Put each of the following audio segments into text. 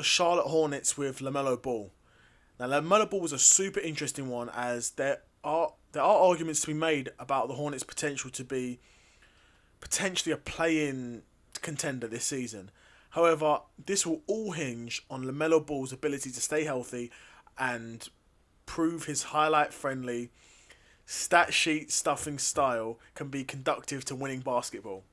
the Charlotte Hornets with LaMelo Ball. Now, LaMelo Ball was a super interesting one, as there are arguments to be made about the Hornets' potential to be potentially a play-in contender this season. However, this will all hinge on LaMelo Ball's ability to stay healthy and prove his highlight-friendly, stat sheet stuffing style can be conducive to winning basketball.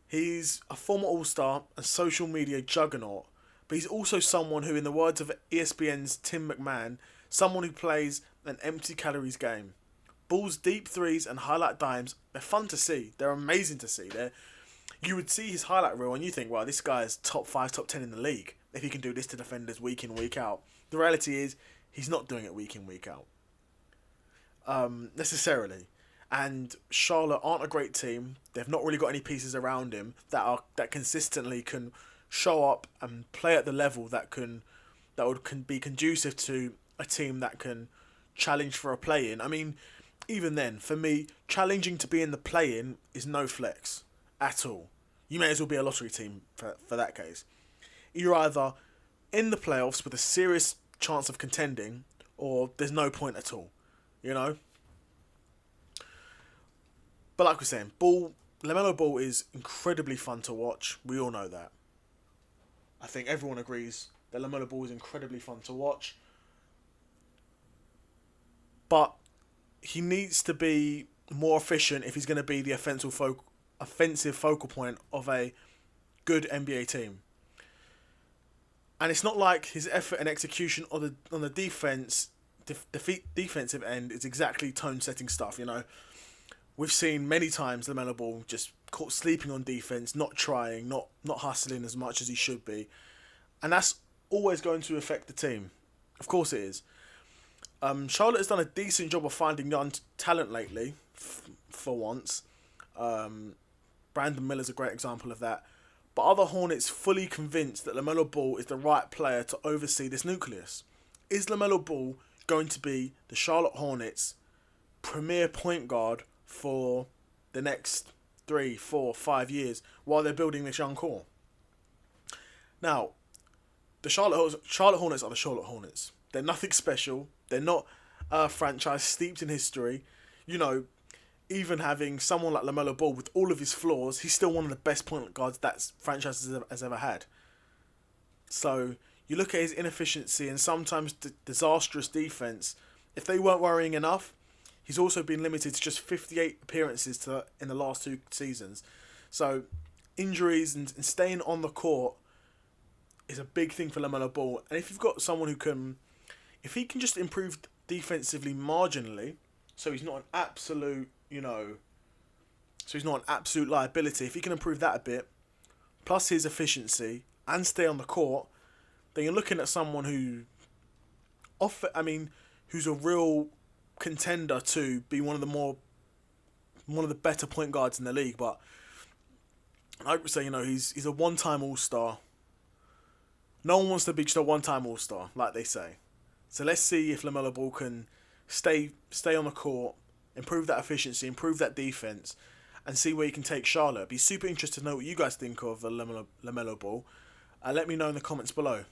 He's a former All-Star and social media juggernaut, but he's also someone who, in the words of ESPN's Tim McMahon, someone who plays an empty calories game. Ball's deep threes and highlight dimes, they're fun to see. They're amazing to see. You would see his highlight reel and you think, wow, this guy is top 5, top 10 in the league if he can do this to defenders week in, week out. The reality is, he's not doing it week in, week out. Necessarily. And Charlotte aren't a great team. They've not really got any pieces around him that consistently can show up and play at the level that can be conducive to a team that can challenge for a play-in. I mean, even then, for me, challenging to be in the play-in is no flex at all. You may as well be a lottery team for that case. You're either in the playoffs with a serious chance of contending, or there's no point at all. You know? But like we're saying, LaMelo Ball is incredibly fun to watch. We all know that. I think everyone agrees that LaMelo Ball is incredibly fun to watch. But he needs to be more efficient if he's going to be the offensive focal point of a good NBA team. And it's not like his effort and execution on the defensive end is exactly tone-setting stuff, you know. We've seen many times LaMelo Ball just caught sleeping on defense, not trying, not hustling as much as he should be. And that's always going to affect the team. Of course it is. Charlotte has done a decent job of finding young talent lately, for once. Brandon Miller's a great example of that. But are the Hornets fully convinced that LaMelo Ball is the right player to oversee this nucleus? Is LaMelo Ball going to be the Charlotte Hornets' premier point guard for the next 3, 4, 5 years while they're building this young core? Now, the Charlotte Hornets are the Charlotte Hornets. They're nothing special. They're not a franchise steeped in history. You know, even having someone like LaMelo Ball with all of his flaws, he's still one of the best point guards that franchise has ever had. So, you look at his inefficiency and sometimes disastrous defense. If they weren't worrying enough, he's also been limited to just 58 appearances in the last 2 seasons. So, injuries and staying on the court is a big thing for LaMelo Ball. And if you've got someone if he can just improve defensively marginally, so he's not an absolute, liability. If he can improve that a bit, plus his efficiency and stay on the court, then you're looking at someone who's a real contender to be one of the better point guards in the league. But I would say, he's a one-time All-Star. No one wants to be just a one-time All-Star, like they say. So let's see if LaMelo Ball can stay on the court, improve that efficiency, improve that defense, and see where he can take Charlotte. Be super interested to know what you guys think of LaMelo Ball. Let me know in the comments below.